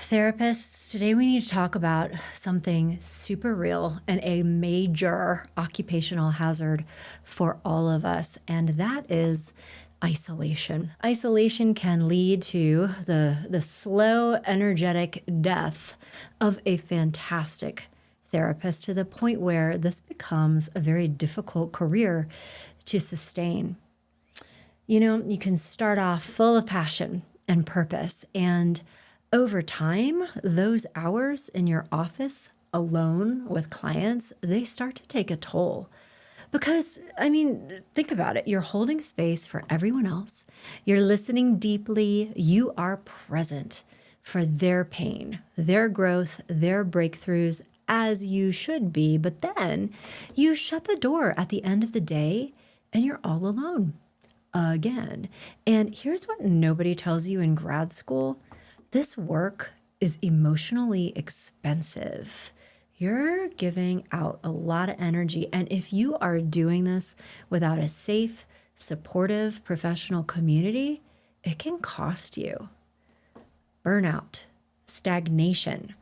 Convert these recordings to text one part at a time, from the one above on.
Therapists, today we need to talk about something super real and a major occupational hazard for all of us, and that is isolation. Isolation can lead to the slow, energetic death of a fantastic therapist to the point where this becomes a very difficult career to sustain. You know, you can start off full of passion and purpose, and over time, those hours in your office alone with clients, they start to take a toll. Because, think about it. You're holding space for everyone else. You're listening deeply. You are present for their pain, their growth, their breakthroughs, as you should be. But then you shut the door at the end of the day and you're all alone again. And here's what nobody tells you in grad school. This work is emotionally expensive. You're giving out a lot of energy. And if you are doing this without a safe, supportive, professional community, it can cost you burnout, stagnation,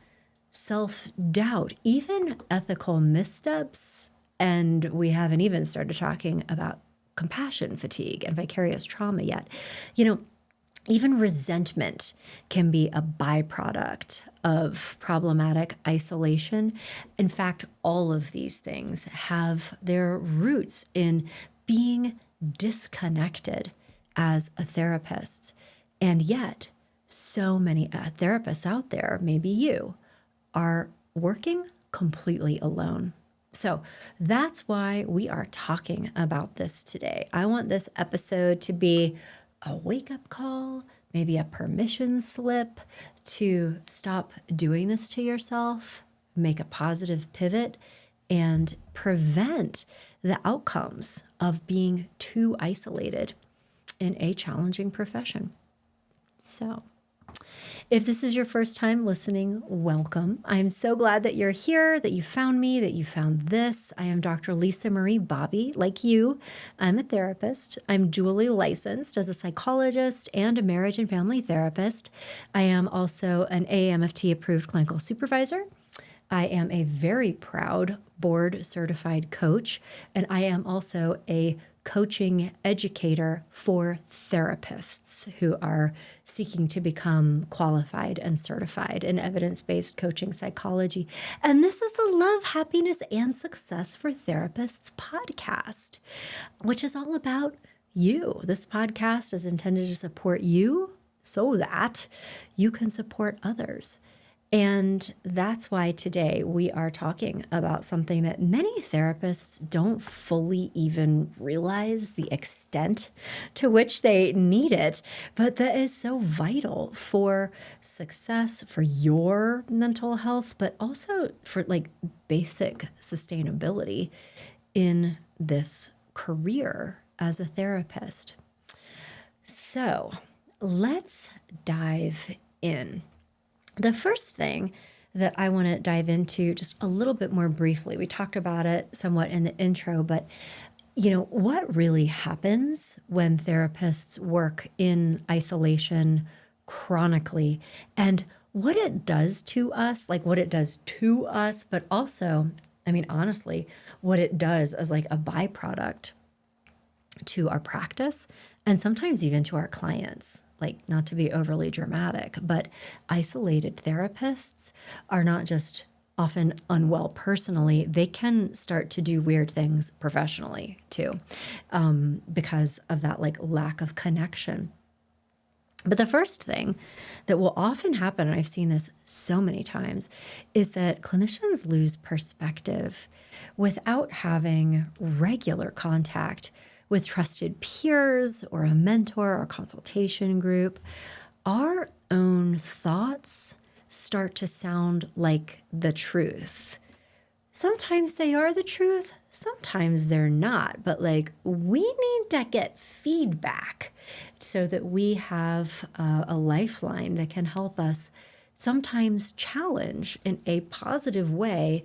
self-doubt, even ethical missteps. And we haven't even started talking about compassion fatigue and vicarious trauma yet. Even resentment can be a byproduct of problematic isolation. In fact, all of these things have their roots in being disconnected as a therapist. And yet, so many therapists out there, maybe you, are working completely alone. So that's why we are talking about this today. I want this episode to be a wake-up call, maybe a permission slip to stop doing this to yourself, make a positive pivot, and prevent the outcomes of being too isolated in a challenging profession. So, if this is your first time listening, welcome. I'm so glad that you're here, that you found me, that you found this. I am Dr. Lisa Marie Bobby. Like you, I'm a therapist. I'm dually licensed as a psychologist and a marriage and family therapist. I am also an AAMFT approved clinical supervisor. I am a very proud board certified coach, and I am also a coaching educator for therapists who are seeking to become qualified and certified in evidence-based coaching psychology. And this is the Love, Happiness, and Success for Therapists podcast, which is all about you. This podcast is intended to support you so that you can support others. And that's why today we are talking about something that many therapists don't fully even realize the extent to which they need it, but that is so vital for success, for your mental health, but also for basic sustainability in this career as a therapist. So let's dive in. The first thing that I want to dive into just a little bit more briefly, we talked about it somewhat in the intro, but what really happens when therapists work in isolation chronically and what it does to us, but also, honestly, what it does as a byproduct to our practice and sometimes even to our clients. Not to be overly dramatic, but isolated therapists are not just often unwell personally, they can start to do weird things professionally too, because of that lack of connection. But the first thing that will often happen, and I've seen this so many times, is that clinicians lose perspective without having regular contact with trusted peers or a mentor or consultation group. Our own thoughts start to sound like the truth. Sometimes they are the truth, sometimes they're not, but we need to get feedback so that we have a lifeline that can help us sometimes challenge in a positive way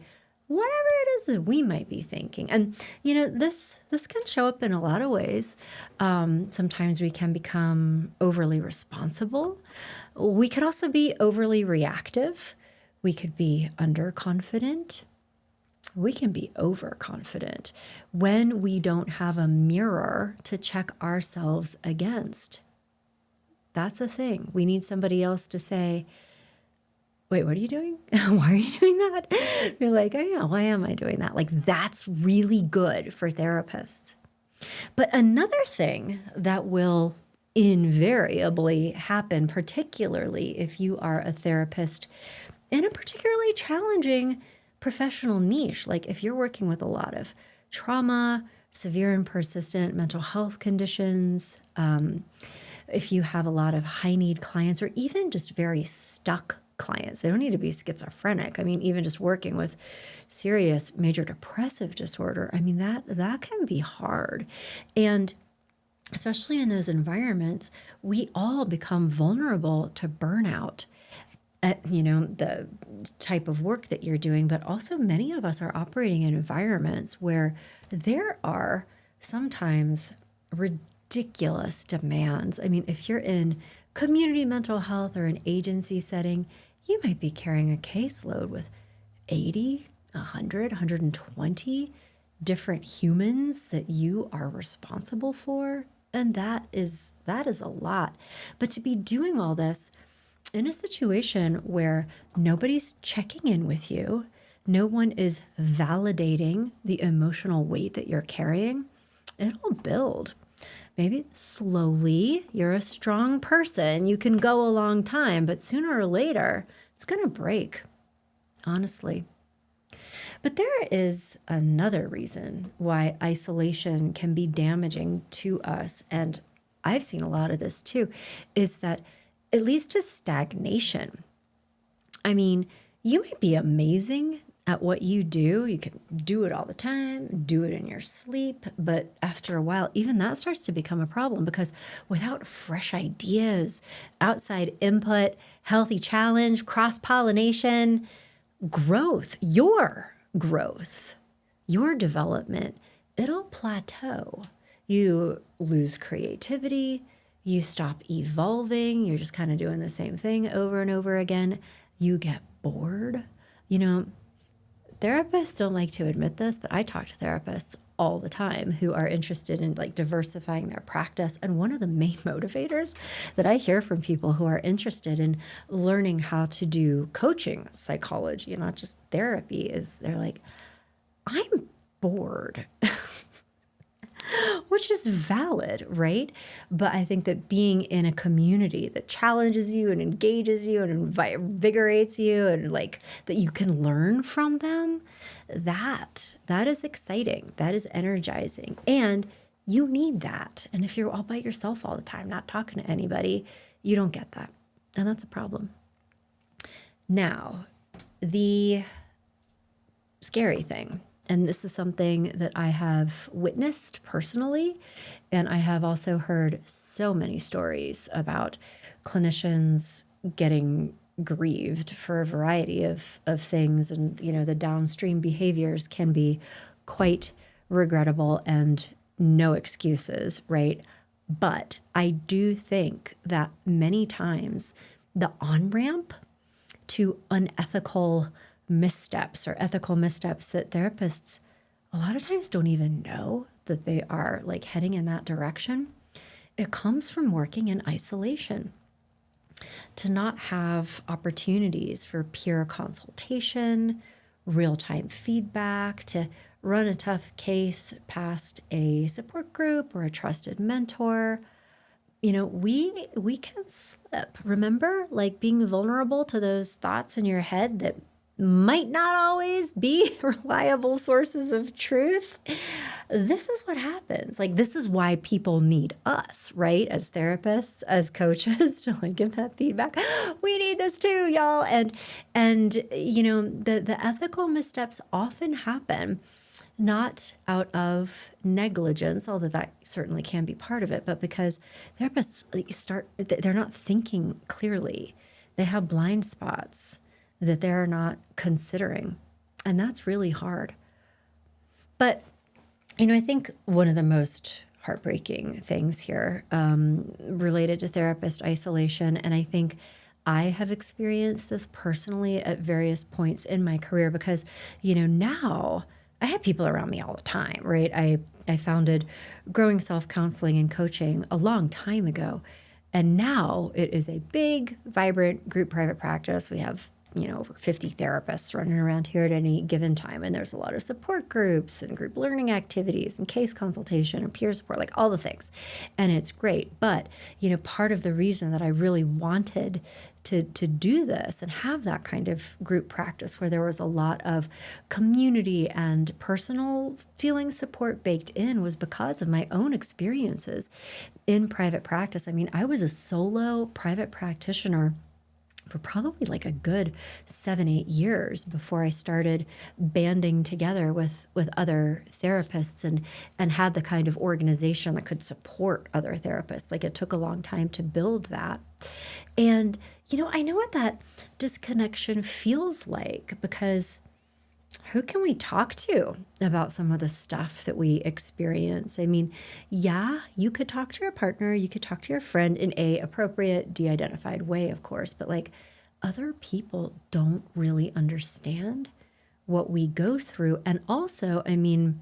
whatever it is that we might be thinking. And this can show up in a lot of ways. Sometimes we can become overly responsible. We could also be overly reactive. We could be underconfident. We can be overconfident when we don't have a mirror to check ourselves against. That's a thing. We need somebody else to say, wait, what are you doing? Why are you doing that? You're like, oh yeah, why am I doing that? Like, that's really good for therapists. But another thing that will invariably happen, particularly if you are a therapist in a particularly challenging professional niche, like if you're working with a lot of trauma, severe and persistent mental health conditions, if you have a lot of high need clients, or even just very stuck clients. They don't need to be schizophrenic. I mean, even just working with serious major depressive disorder, I mean, that can be hard. And especially in those environments, we all become vulnerable to burnout at, the type of work that you're doing, but also many of us are operating in environments where there are sometimes ridiculous demands. I mean, if you're in community mental health or an agency setting, you might be carrying a caseload with 80, 100, 120 different humans that you are responsible for. And that is a lot. But to be doing all this in a situation where nobody's checking in with you, no one is validating the emotional weight that you're carrying, it'll build. Maybe slowly, you're a strong person, you can go a long time, but sooner or later, it's going to break, honestly. But there is another reason why isolation can be damaging to us, and I've seen a lot of this too, is that it leads to stagnation. I mean, you might be amazing at what you do. You can do it all the time, do it in your sleep. But after a while, even that starts to become a problem, because without fresh ideas, outside input, healthy challenge, cross-pollination, your growth, your development, it'll plateau. You lose creativity. You stop evolving. You're just kind of doing the same thing over and over again. You get bored. Therapists don't like to admit this, but I talk to therapists all the time who are interested in like diversifying their practice. And one of the main motivators that I hear from people who are interested in learning how to do coaching psychology, not just therapy, is they're like, I'm bored. Which is valid, right? But I think that being in a community that challenges you and engages you and invigorates you, and like that you can learn from them, that is exciting. That is energizing. And you need that. And if you're all by yourself all the time, not talking to anybody, you don't get that. And that's a problem. Now, the scary thing, and this is something that I have witnessed personally, and I have also heard so many stories about clinicians getting grieved for a variety of things. And, the downstream behaviors can be quite regrettable and no excuses, right? But I do think that many times the on-ramp to unethical missteps or ethical missteps that therapists a lot of times don't even know that they are like heading in that direction, it comes from working in isolation. To not have opportunities for peer consultation, real-time feedback, to run a tough case past a support group or a trusted mentor. We can slip. Remember, like being vulnerable to those thoughts in your head that might not always be reliable sources of truth. This is what happens. Like, this is why people need us, right? As therapists, as coaches, to like give that feedback. We need this too, y'all. And the ethical missteps often happen not out of negligence, although that certainly can be part of it, but because therapists they're not thinking clearly. They have blind spots that they're not considering. And that's really hard. But, I think one of the most heartbreaking things here related to therapist isolation, and I think I have experienced this personally at various points in my career because, now I have people around me all the time, right? I founded Growing Self Counseling and Coaching a long time ago. And now it is a big, vibrant group private practice. We have, over 50 therapists running around here at any given time. And there's a lot of support groups and group learning activities and case consultation and peer support, like all the things. And it's great. But, part of the reason that I really wanted to do this and have that kind of group practice where there was a lot of community and personal feeling support baked in was because of my own experiences in private practice. I mean, I was a solo private practitioner for probably like a good 7-8 years before I started banding together with other therapists and had the kind of organization that could support other therapists. Like, it took a long time to build that. And, I know what that disconnection feels like, because who can we talk to about some of the stuff that we experience? I mean, yeah, you could talk to your partner, you could talk to your friend in a appropriate, de-identified way, of course, but like, other people don't really understand what we go through. And also, I mean,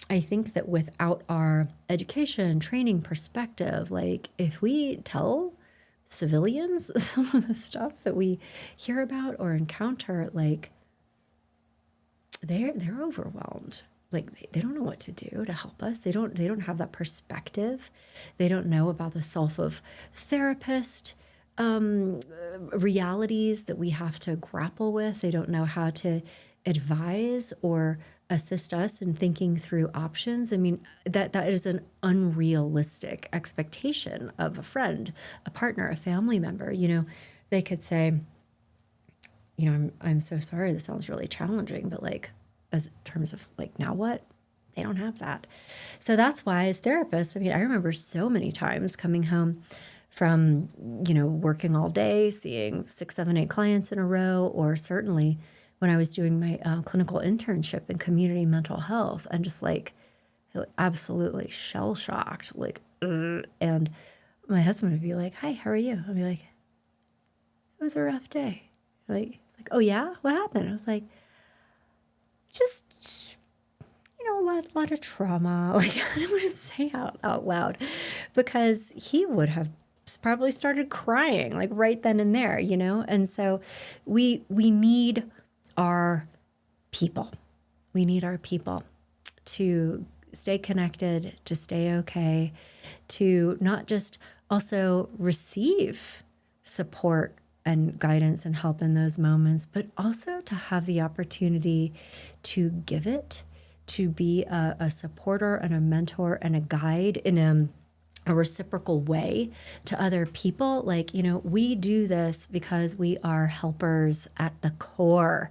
I think that without our education, training perspective, like, if we tell civilians some of the stuff that we hear about or encounter, like, they're overwhelmed. Like, they don't know what to do to help us. They don't have that perspective. They don't know about the self of therapist realities that we have to grapple with. They don't know how to advise or assist us in thinking through options. I mean, that is an unrealistic expectation of a friend, a partner, a family member. They could say, I'm so sorry, this sounds really challenging, but like, as terms of like, now what? They don't have that. So that's why as therapists, I mean, I remember so many times coming home from, working all day, seeing 6, 7, 8 clients in a row, or certainly when I was doing my clinical internship in community mental health, and just like absolutely shell shocked, like, and my husband would be like, "Hi, how are you?" I'd be like, "It was a rough day." Like, he's like, "Oh yeah, what happened?" I was like, "Just, a lot of trauma." Like, I didn't want to say out loud, because he would have probably started crying like right then and there, And so we need our people. We need our people to stay connected, to stay okay, to not just also receive support and guidance and help in those moments, but also to have the opportunity to give it, to be a supporter and a mentor and a guide in a reciprocal way to other people. Like, we do this because we are helpers at the core.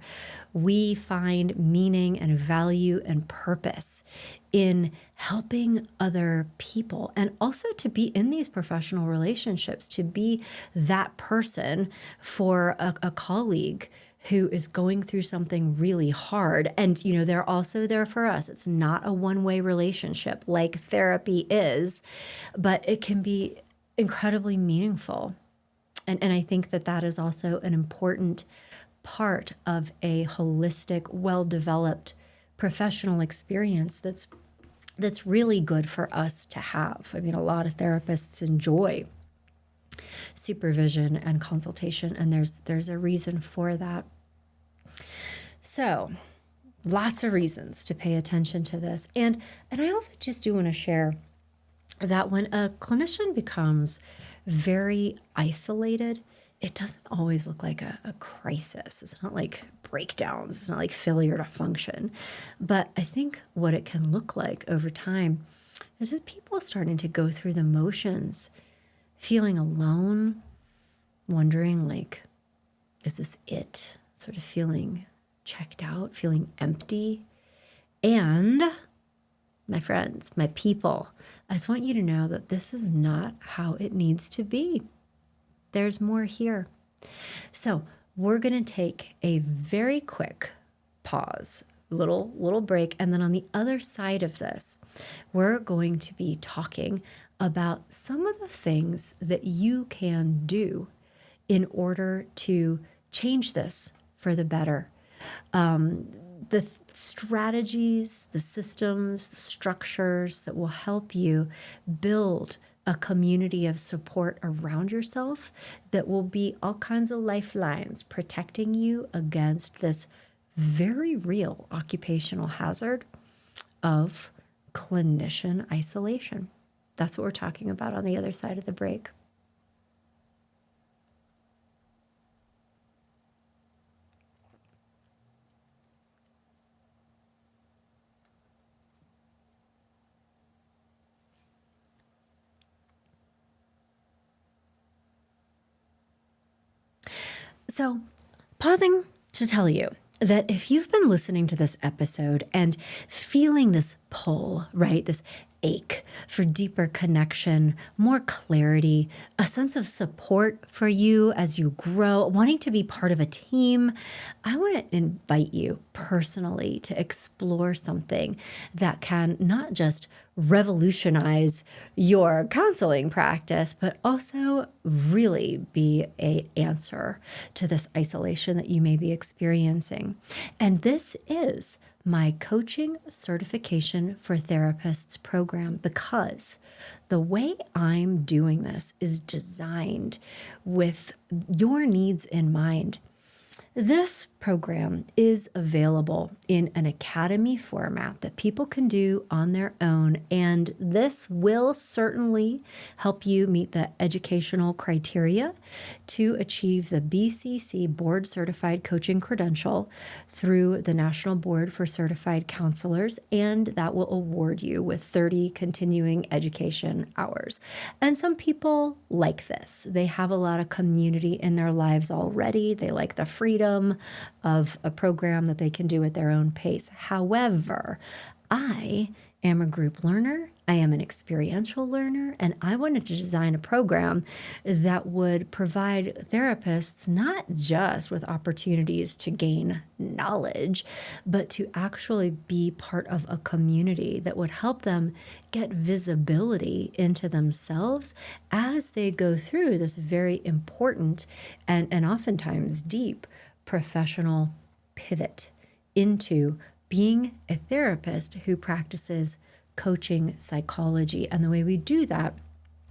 We find meaning and value and purpose in helping other people, and also to be in these professional relationships, to be that person for a colleague who is going through something really hard. And, they're also there for us. It's not a one-way relationship like therapy is, but it can be incredibly meaningful. And I think that is also an important part of a holistic, well-developed professional experience that's really good for us to have. I mean, a lot of therapists enjoy supervision and consultation, and there's a reason for that. So, lots of reasons to pay attention to this. And I also just do want to share that when a clinician becomes very isolated, it doesn't always look like a crisis. It's not like breakdowns. It's not like failure to function. But I think what it can look like over time is that people are starting to go through the motions, feeling alone, wondering, like, is this it? Sort of feeling checked out, feeling empty. And my friends, my people, I just want you to know that this is not how it needs to be. There's more here. So we're going to take a very quick pause, little break. And then on the other side of this, we're going to be talking about some of the things that you can do in order to change this for the better. The strategies, the systems, the structures that will help you build a community of support around yourself that will be all kinds of lifelines protecting you against this very real occupational hazard of clinician isolation. That's what we're talking about on the other side of the break. So, pausing to tell you that if you've been listening to this episode and feeling this pull, right, this ache for deeper connection, more clarity, a sense of support for you as you grow, wanting to be part of a team, I want to invite you personally to explore something that can not just revolutionize your counseling practice, but also really be an answer to this isolation that you may be experiencing. And this is my coaching certification for therapists program, because the way I'm doing this is designed with your needs in mind. This program is available in an academy format that people can do on their own, and this will certainly help you meet the educational criteria to achieve the BCC Board Certified Coaching Credential through the National Board for Certified Counselors, and that will award you with 30 continuing education hours. And some people like this. They have a lot of community in their lives already. They like the freedom of a program that they can do at their own pace. However, I am a group learner, I am an experiential learner, and I wanted to design a program that would provide therapists not just with opportunities to gain knowledge, but to actually be part of a community that would help them get visibility into themselves as they go through this very important and oftentimes deep professional pivot into being a therapist who practices coaching psychology. And the way we do that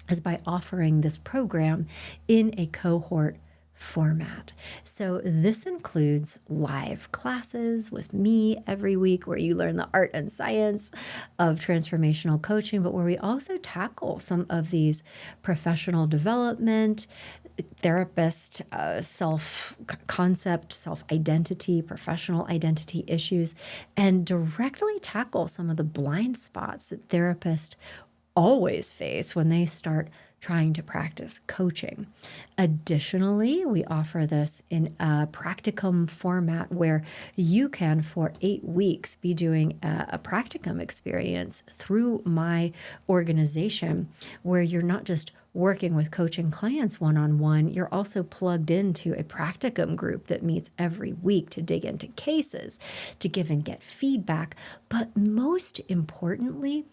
is by offering this program in a cohort format. So this includes live classes with me every week where you learn the art and science of transformational coaching, but where we also tackle some of these professional development, therapist self-concept, self-identity, professional identity issues, and directly tackle some of the blind spots that therapists always face when they start trying to practice coaching. Additionally, we offer this in a practicum format where you can, for 8 weeks, be doing a practicum experience through my organization, where you're not just working with coaching clients one-on-one, you're also plugged into a practicum group that meets every week to dig into cases, to give and get feedback. But most importantly,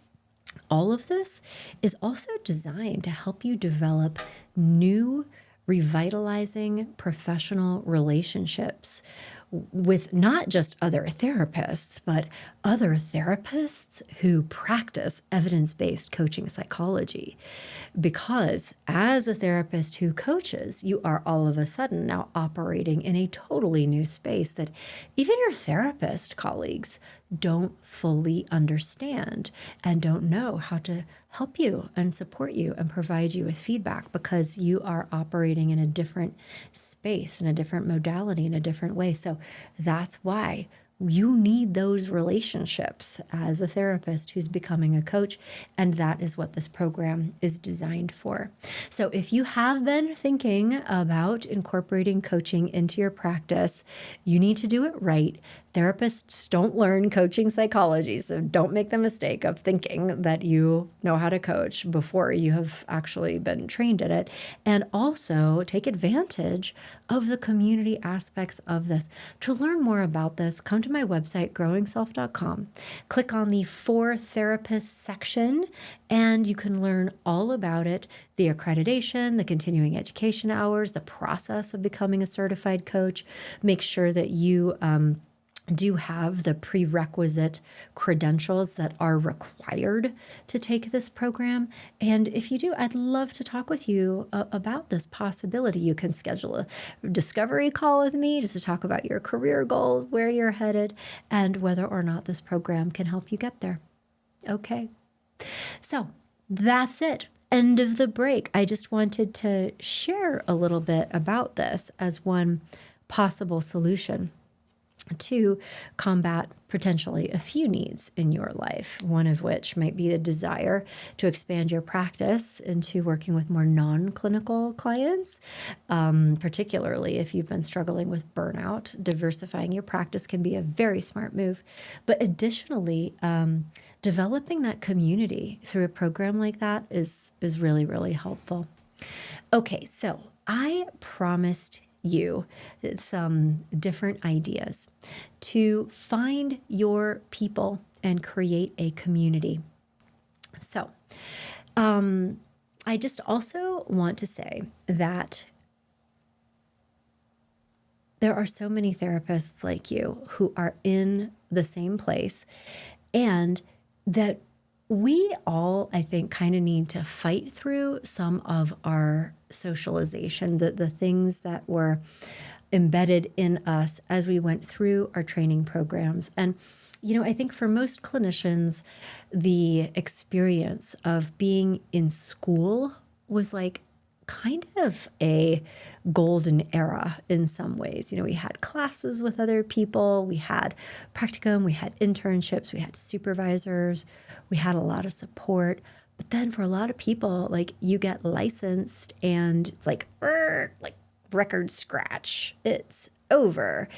all of this is also designed to help you develop new, revitalizing professional relationships with not just other therapists, but other therapists who practice evidence-based coaching psychology. Because as a therapist who coaches, you are all of a sudden now operating in a totally new space that even your therapist colleagues don't fully understand and don't know how to help you and support you and provide you with feedback, because you are operating in a different space, in a different modality, in a different way. So that's why you need those relationships as a therapist who's becoming a coach, and that is what this program is designed for. So if you have been thinking about incorporating coaching into your practice, you need to do it right. Therapists don't learn coaching psychology, so don't make the mistake of thinking that you know how to coach before you have actually been trained in it. And also take advantage of the community aspects of this. To learn more about this, come to my website, growingself.com. Click on the For Therapists section, and you can learn all about it, the accreditation, the continuing education hours, the process of becoming a certified coach. Make sure that you do have the prerequisite credentials that are required to take this program. And if you do, I'd love to talk with you about this possibility. You can schedule a discovery call with me just to talk about your career goals, where you're headed, and whether or not this program can help you get there. Okay. So that's it. End of the break. I just wanted to share a little bit about this as one possible solution to combat potentially a few needs in your life, one of which might be the desire to expand your practice into working with more non-clinical clients, particularly if you've been struggling with burnout. Diversifying your practice can be a very smart move. But additionally, developing that community through a program like that is really, really helpful. Okay, so I promised you some different ideas to find your people and create a community. So, I just also want to say that there are so many therapists like you who are in the same place, and that we all, I think, kind of need to fight through some of our socialization, the things that were embedded in us as we went through our training programs. And, I think for most clinicians, the experience of being in school was like kind of a golden era in some ways. We had classes with other people, we had practicum, we had internships, we had supervisors, we had a lot of support. But then for a lot of people, like you get licensed and it's like record scratch, it's over.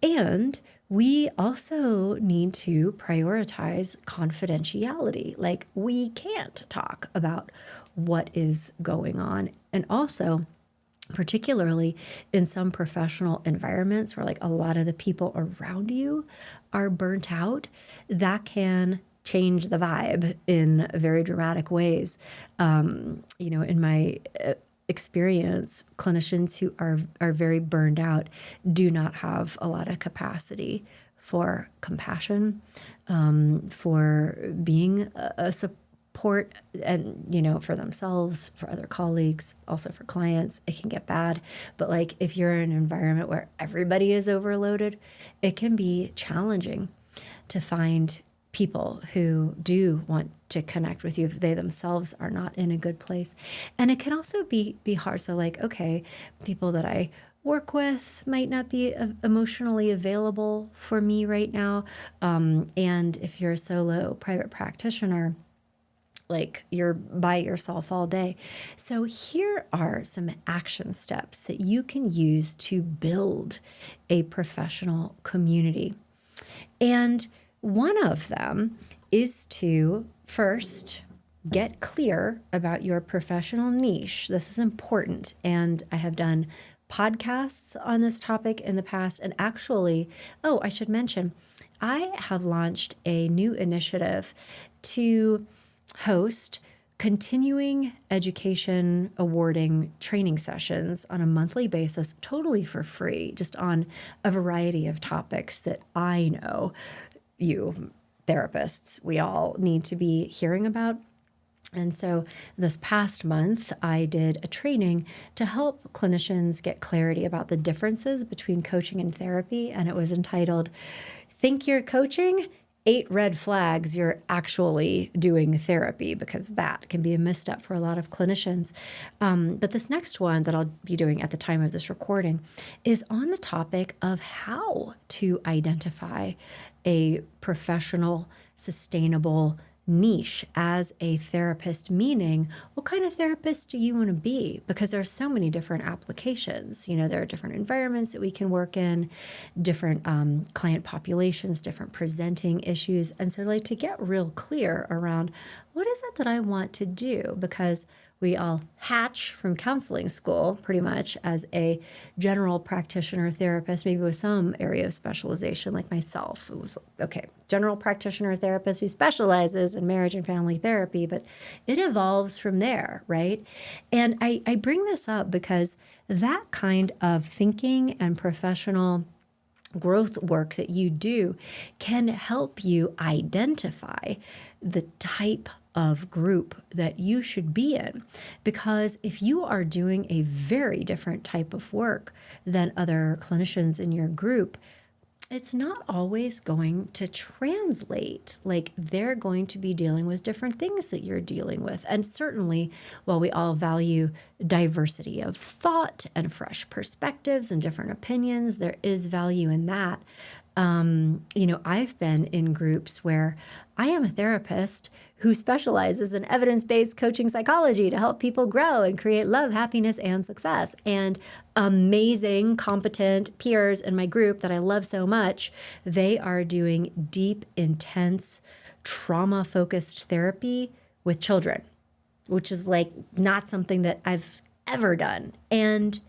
And we also need to prioritize confidentiality. Like we can't talk about what is going on. And also, particularly in some professional environments where like a lot of the people around you are burnt out, that can change the vibe in very dramatic ways. In my experience, clinicians who are very burned out do not have a lot of capacity for compassion, for being a support, and for themselves, for other colleagues, also for clients. It can get bad. But like if you're in an environment where everybody is overloaded, it can be challenging to find people who do want to connect with you if they themselves are not in a good place. And it can also be hard. So like, okay, people that I work with might not be emotionally available for me right now. And if you're a solo private practitioner, like you're by yourself all day. So here are some action steps that you can use to build a professional community. And one of them is to first get clear about your professional niche. This is important. And I have done podcasts on this topic in the past. And actually, I should mention, I have launched a new initiative to host continuing education awarding training sessions on a monthly basis, totally for free, just on a variety of topics that I know you therapists, we all need to be hearing about. And so this past month, I did a training to help clinicians get clarity about the differences between coaching and therapy. And it was entitled, Think You're Coaching? 8 Red Flags You're Actually Doing Therapy, because that can be a misstep for a lot of clinicians. But this next one that I'll be doing at the time of this recording is on the topic of how to identify a professional, sustainable niche as a therapist, meaning what kind of therapist do you want to be? Because there's so many different applications. There are different environments that we can work in, different client populations, different presenting issues. And so to get real clear around what is it that I want to do? Because we all hatch from counseling school pretty much as a general practitioner therapist, maybe with some area of specialization like myself. It was, okay, general practitioner therapist who specializes in marriage and family therapy, but it evolves from there, right? And I bring this up because that kind of thinking and professional growth work that you do can help you identify the type of group that you should be in. Because if you are doing a very different type of work than other clinicians in your group, it's not always going to translate. They're going to be dealing with different things that you're dealing with. And certainly, while we all value diversity of thought and fresh perspectives and different opinions, there is value in that. I've been in groups where I am a therapist who specializes in evidence-based coaching psychology to help people grow and create love, happiness, and success. And amazing, competent peers in my group that I love so much, they are doing deep, intense, trauma-focused therapy with children, which is not something that I've ever done. And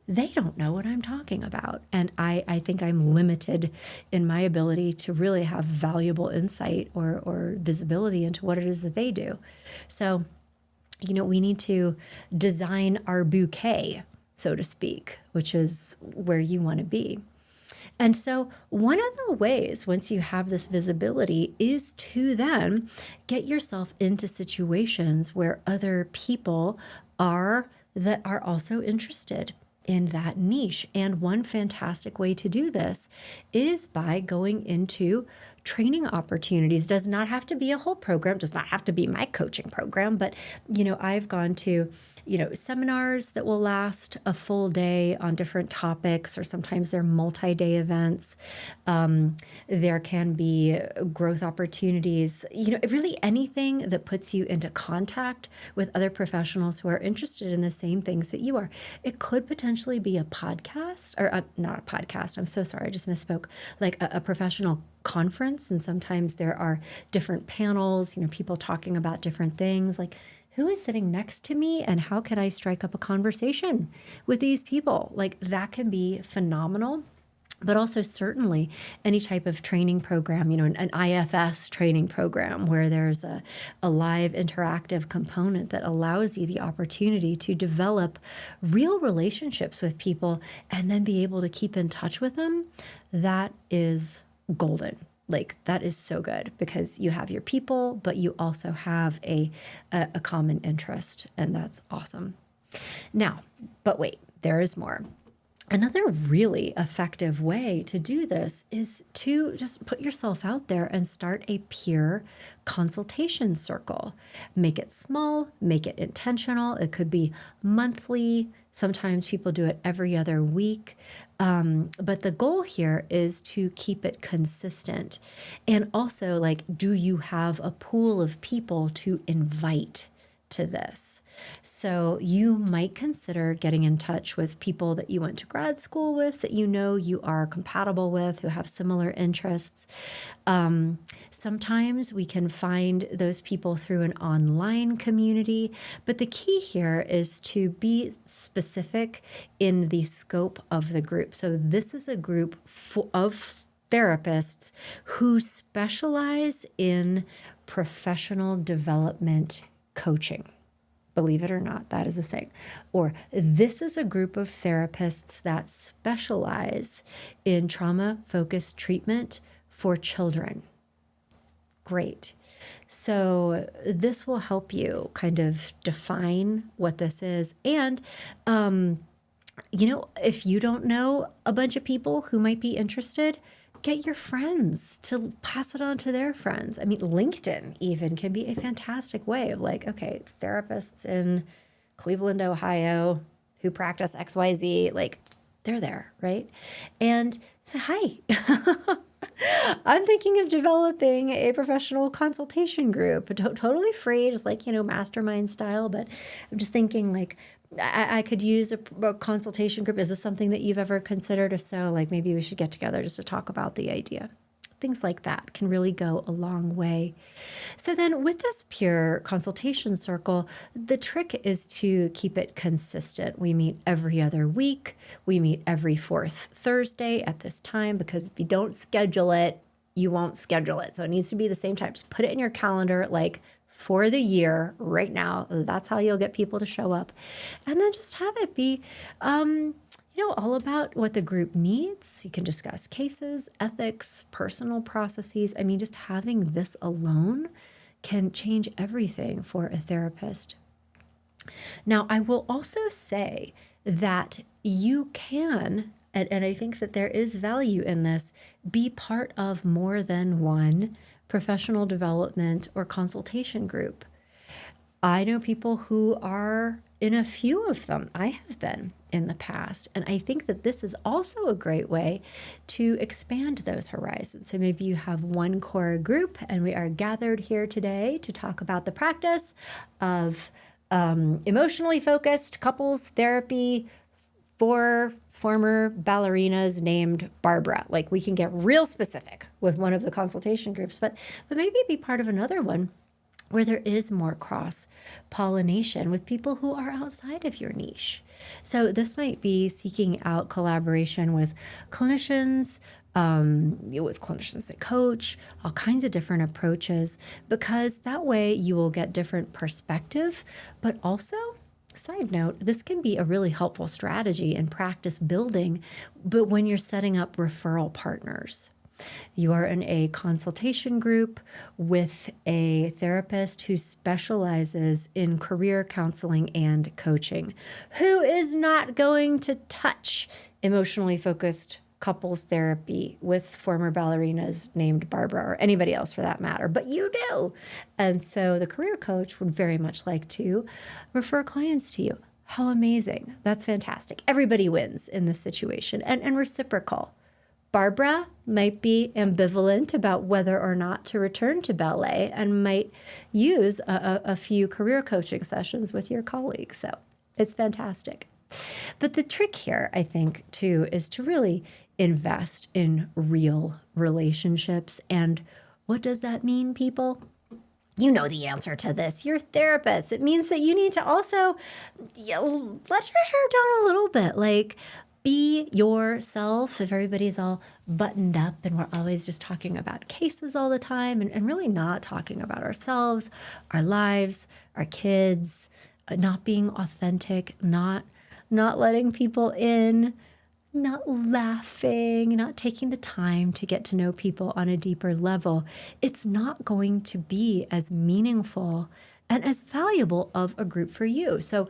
they don't know what I'm talking about. And I think I'm limited in my ability to really have valuable insight or visibility into what it is that they do. So, we need to design our bouquet, so to speak, which is where you want to be. And so one of the ways, once you have this visibility, is to then get yourself into situations where other people are that are also interested in that niche. And one fantastic way to do this is by going into training opportunities. Does not have to be a whole program, does not have to be my coaching program, but I've gone to seminars that will last a full day on different topics, or sometimes they're multi-day events. There can be growth opportunities, really anything that puts you into contact with other professionals who are interested in the same things that you are. It could potentially be a podcast, or not a podcast, I'm so sorry, I just misspoke, a professional conference. And sometimes there are different panels, people talking about different things, who is sitting next to me and how can I strike up a conversation with these people? That can be phenomenal. But also certainly any type of training program, an IFS training program where there's a live interactive component that allows you the opportunity to develop real relationships with people and then be able to keep in touch with them, that is golden. That is so good because you have your people, but you also have a common interest, and that's awesome. Now, but wait, there is more. Another really effective way to do this is to just put yourself out there and start a peer consultation circle. Make it small, make it intentional. It could be monthly. Sometimes people do it every other week. But the goal here is to keep it consistent. And also, do you have a pool of people to invite to this? So you might consider getting in touch with people that you went to grad school with, that you are compatible with, who have similar interests. Sometimes we can find those people through an online community, but the key here is to be specific in the scope of the group. So this is a group of therapists who specialize in professional development coaching. Believe it or not, that is a thing. Or this is a group of therapists that specialize in trauma-focused treatment for children. Great. So this will help you kind of define what this is. And, if you don't know a bunch of people who might be interested, get your friends to pass it on to their friends. I mean, LinkedIn even can be a fantastic way of okay, therapists in Cleveland, Ohio, who practice XYZ, they're there, right? And say, hi, I'm thinking of developing a professional consultation group, totally free, just like, mastermind style. But I'm just thinking like I could use a consultation group. Is this something that you've ever considered? If so, like maybe we should get together just to talk about the idea. Things like that can really go a long way. So then with this peer consultation circle, the trick is to keep it consistent. We meet every other week. We meet every fourth Thursday at this time, because if you don't schedule it, you won't schedule it. So it needs to be the same time. Just put it in your calendar, like for the year right now. That's how you'll get people to show up. And then just have it be, all about what the group needs. You can discuss cases, ethics, personal processes. I mean, just having this alone can change everything for a therapist. Now, I will also say that you can, and I think that there is value in this, be part of more than one professional development or consultation group. I know people who are in a few of them. I have been in the past. And I think that this is also a great way to expand those horizons. So maybe you have one core group, and we are gathered here today to talk about the practice of emotionally focused couples therapy for former ballerinas named Barbara. Like, we can get real specific with one of the consultation groups, but maybe be part of another one where there is more cross-pollination with people who are outside of your niche. So this might be seeking out collaboration with clinicians, that coach, all kinds of different approaches, because that way you will get different perspective. But also, side note, this can be a really helpful strategy in practice building, but when you're setting up referral partners. You are in a consultation group with a therapist who specializes in career counseling and coaching, who is not going to touch emotionally focused couples therapy with former ballerinas named Barbara, or anybody else for that matter, but you do. And so the career coach would very much like to refer clients to you. How amazing. That's fantastic. Everybody wins in this situation, and reciprocal. Barbara might be ambivalent about whether or not to return to ballet and might use a few career coaching sessions with your colleagues. So it's fantastic. But the trick here, I think, too, is to really invest in real relationships. And what does that mean, people? You know the answer to this. You're a therapist. It means that you need to also let your hair down a little bit. Like, be yourself. If everybody's all buttoned up and we're always just talking about cases all the time and really not talking about ourselves, our lives, our kids, not being authentic, not letting people in, not laughing, not taking the time to get to know people on a deeper level, it's not going to be as meaningful and as valuable of a group for you. So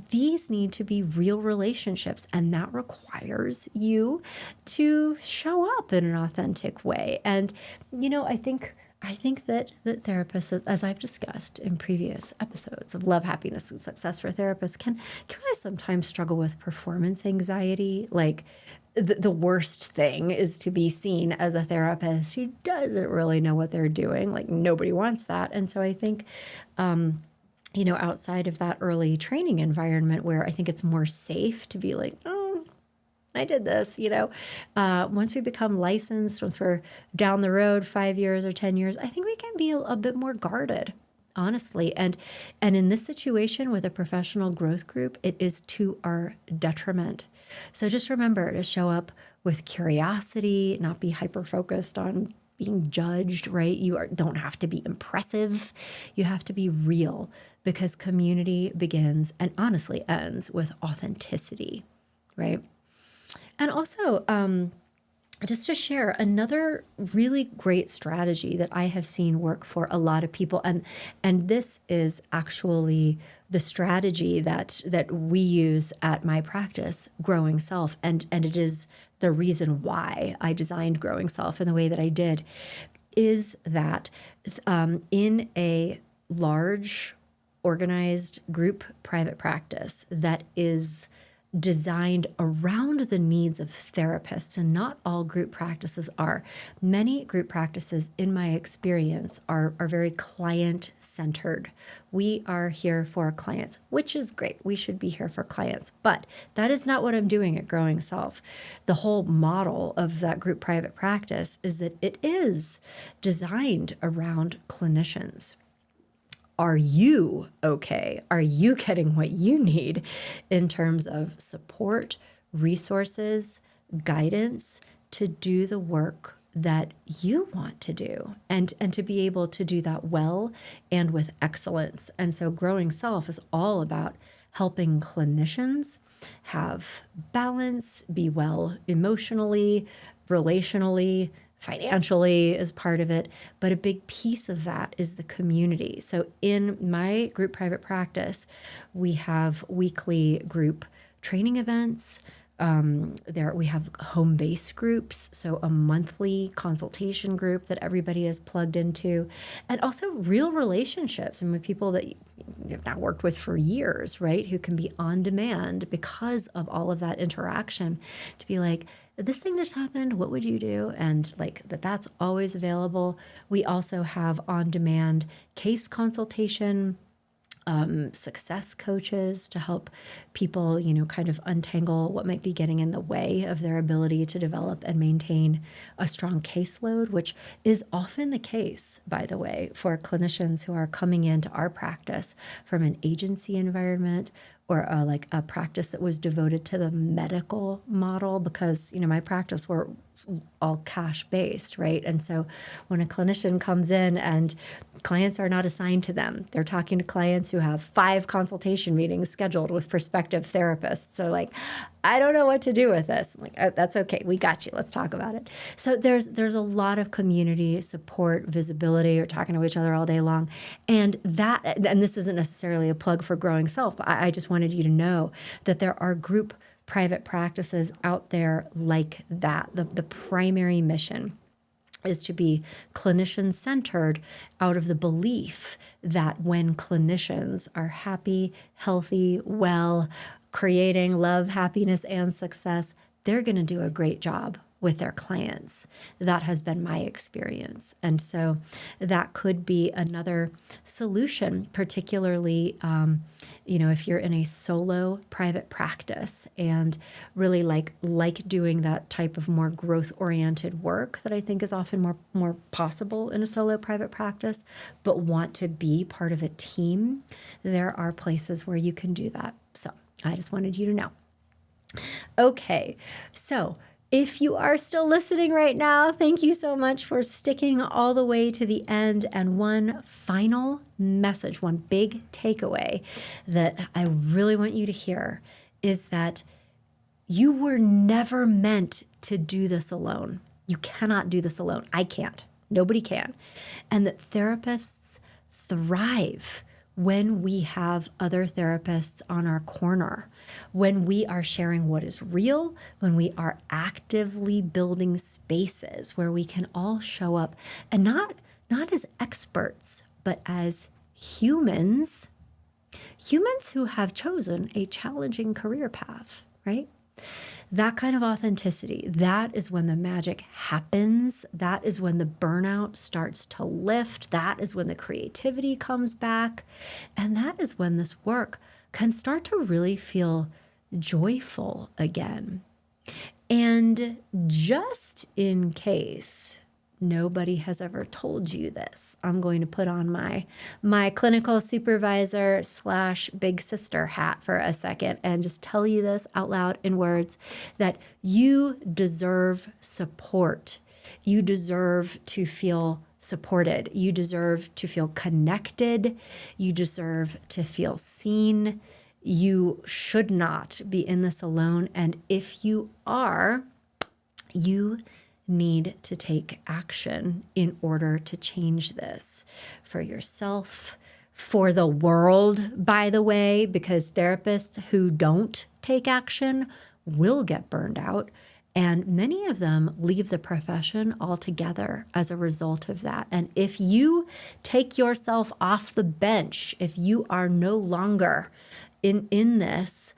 these need to be real relationships, and that requires you to show up in an authentic way. And, I think that therapists, as I've discussed in previous episodes of Love, Happiness, and Success for Therapists, can I sometimes struggle with performance anxiety. Like, the worst thing is to be seen as a therapist who doesn't really know what they're doing. Like, nobody wants that. And so I think, outside of that early training environment where I think it's more safe to be like, oh, I did this, once we become licensed, once we're down the road 5 years or 10 years, I think we can be a bit more guarded, honestly. And in this situation with a professional growth group, it is to our detriment. So just remember to show up with curiosity, not be hyper-focused on being judged, right? You don't have to be impressive. You have to be real, because community begins and honestly ends with authenticity, right? And also, just to share another really great strategy that I have seen work for a lot of people, and this is actually the strategy that we use at my practice, Growing Self, and it is the reason why I designed Growing Self in the way that I did, is that in a large, organized group private practice that is designed around the needs of therapists, and not all group practices are. Many group practices, in my experience, are very client-centered. We are here for clients, which is great. We should be here for clients, but that is not what I'm doing at Growing Self. The whole model of that group private practice is that it is designed around clinicians. Are you okay? Are you getting what you need in terms of support, resources, guidance to do the work that you want to do, and to be able to do that well and with excellence? And so Growing Self is all about helping clinicians have balance, be well emotionally, relationally, financially is part of it, but a big piece of that is the community. So in my group private practice, we have weekly group training events. We have home-based groups, so a monthly consultation group that everybody is plugged into, and also real relationships, and with people that you've now worked with for years, right, who can be on demand because of all of that interaction, to be like, this thing just happened, what would you do? And like that's always available. We also have on-demand case consultation, success coaches to help people, kind of untangle what might be getting in the way of their ability to develop and maintain a strong caseload, which is often the case, by the way, for clinicians who are coming into our practice from an agency environment or like a practice that was devoted to the medical model, because, my practice were all cash based, right? And so when a clinician comes in and clients are not assigned to them, they're talking to clients who have 5 consultation meetings scheduled with prospective therapists. So like, I don't know what to do with this. I'm like, oh, that's okay. We got you. Let's talk about it. So there's a lot of community support, visibility. We're talking to each other all day long. And this isn't necessarily a plug for Growing Self. I just wanted you to know that there are group private practices out there like that. The primary mission is to be clinician-centered out of the belief that when clinicians are happy, healthy, well, creating love, happiness, and success, they're going to do a great job with their clients. That has been my experience. And so that could be another solution, particularly, if you're in a solo private practice and really like doing that type of more growth-oriented work that I think is often more possible in a solo private practice, but want to be part of a team, there are places where you can do that. So I just wanted you to know. Okay, so if you are still listening right now, thank you so much for sticking all the way to the end. And one final message, one big takeaway that I really want you to hear is that you were never meant to do this alone. You cannot do this alone. I can't. Nobody can. And that therapists thrive when we have other therapists on our corner, when we are sharing what is real, when we are actively building spaces where we can all show up, and not as experts, but as humans who have chosen a challenging career path, right? That kind of authenticity, that is when the magic happens. That is when the burnout starts to lift. That is when the creativity comes back. And that is when this work can start to really feel joyful again. And just in case nobody has ever told you this, I'm going to put on my clinical supervisor / big sister hat for a second and just tell you this out loud in words, that you deserve support. You deserve to feel supported. You deserve to feel connected. You deserve to feel seen. You should not be in this alone. And if you are, you need to take action in order to change this for yourself, for the world, by the way, because therapists who don't take action will get burned out. And many of them leave the profession altogether as a result of that. And if you take yourself off the bench, if you are no longer in this,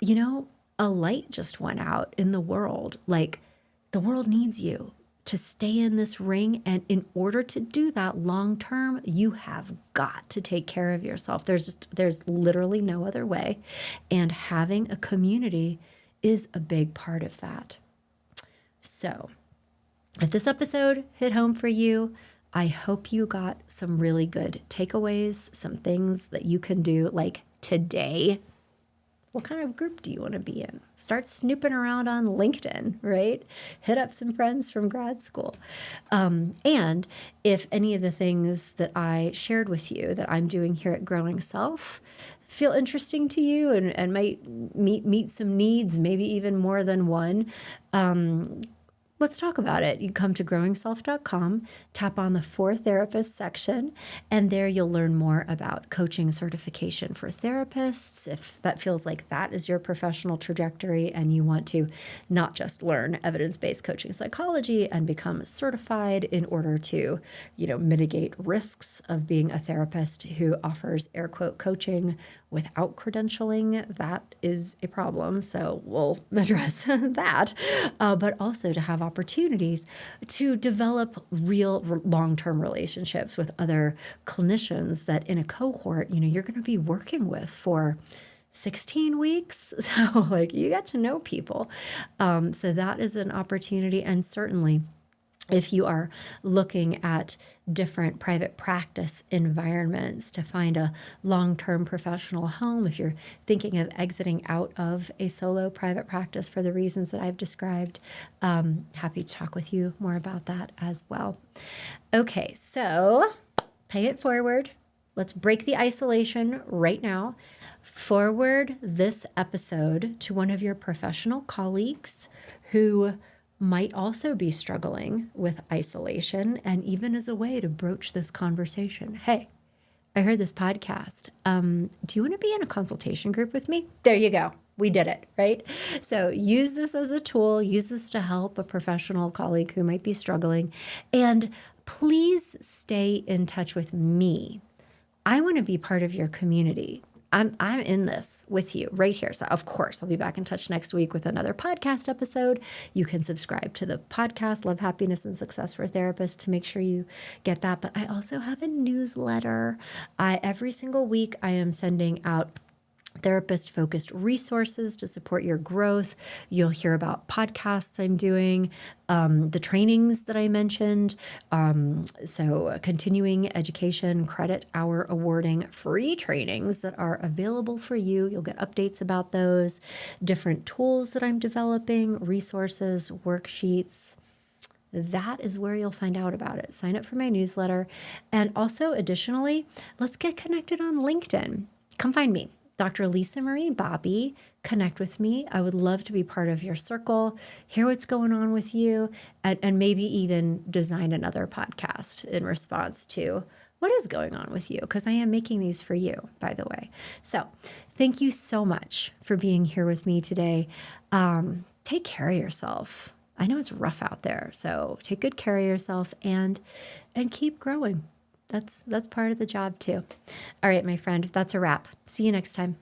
a light just went out in the world. Like, the world needs you to stay in this ring. And in order to do that long term, you have got to take care of yourself. There's literally no other way. And having a community is a big part of that. So if this episode hit home for you, I hope you got some really good takeaways, some things that you can do like today. What kind of group do you want to be in? Start snooping around on LinkedIn, right? Hit up some friends from grad school. And if any of the things that I shared with you that I'm doing here at Growing Self feel interesting to you and might meet some needs, maybe even more than one, let's talk about it. You come to growingself.com, tap on the For Therapists section, and there you'll learn more about coaching certification for therapists. If that feels like that is your professional trajectory and you want to not just learn evidence-based coaching psychology and become certified in order to, mitigate risks of being a therapist who offers air quote coaching without credentialing, that is a problem. So we'll address that, but also to have opportunities to develop real long-term relationships with other clinicians that in a cohort, you're going to be working with for 16 weeks. So you get to know people. So that is an opportunity. And certainly, if you are looking at different private practice environments to find a long-term professional home, if you're thinking of exiting out of a solo private practice for the reasons that I've described, happy to talk with you more about that as well. Okay, so pay it forward. Let's break the isolation right now. Forward this episode to one of your professional colleagues who might also be struggling with isolation, and even as a way to broach this conversation. Hey, I heard this podcast. Do you want to be in a consultation group with me? There you go. We did it, right? So use this as a tool. Use this to help a professional colleague who might be struggling. And please stay in touch with me. I want to be part of your community. I'm in this with you right here. So of course, I'll be back in touch next week with another podcast episode. You can subscribe to the podcast, Love, Happiness, and Success for Therapists, to make sure you get that. But I also have a newsletter. Every single week, I am sending out therapist-focused resources to support your growth. You'll hear about podcasts I'm doing, the trainings that I mentioned. So continuing education, credit hour awarding, free trainings that are available for you. You'll get updates about those, different tools that I'm developing, resources, worksheets. That is where you'll find out about it. Sign up for my newsletter. And also, additionally, let's get connected on LinkedIn. Come find me. Dr. Lisa Marie Bobby, connect with me. I would love to be part of your circle, hear what's going on with you, and maybe even design another podcast in response to what is going on with you, because I am making these for you, by the way. So thank you so much for being here with me today. Take care of yourself. I know it's rough out there, so take good care of yourself and keep growing. That's part of the job too. All right, my friend, that's a wrap. See you next time.